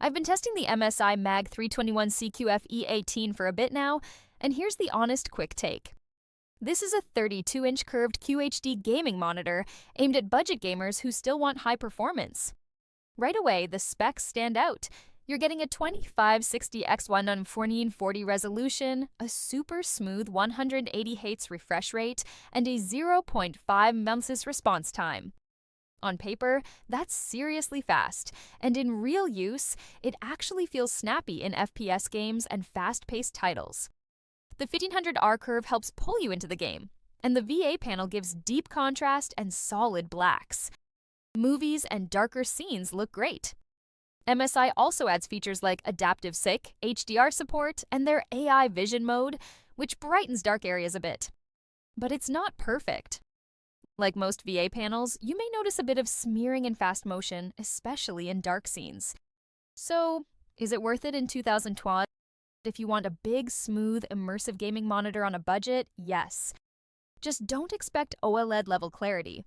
I've been testing the MSI Mag 321CQF E18 for a bit now, and here's the honest quick take. This is a 32-inch curved QHD gaming monitor aimed at budget gamers who still want high performance. Right away, the specs stand out. You're getting a 2560x1440 resolution, a super smooth 180 Hz refresh rate, and a 0.5 ms response time. On paper, that's seriously fast, and in real use, it actually feels snappy in FPS games and fast-paced titles. The 1500R curve helps pull you into the game, and the VA panel gives deep contrast and solid blacks. Movies and darker scenes look great. MSI also adds features like Adaptive SICK, HDR support, and their AI vision mode, which brightens dark areas a bit. But it's not perfect. Like most VA panels, you may notice a bit of smearing in fast motion, especially in dark scenes. So, is it worth it in 2020? If you want a big, smooth, immersive gaming monitor on a budget, yes. Just don't expect OLED-level clarity.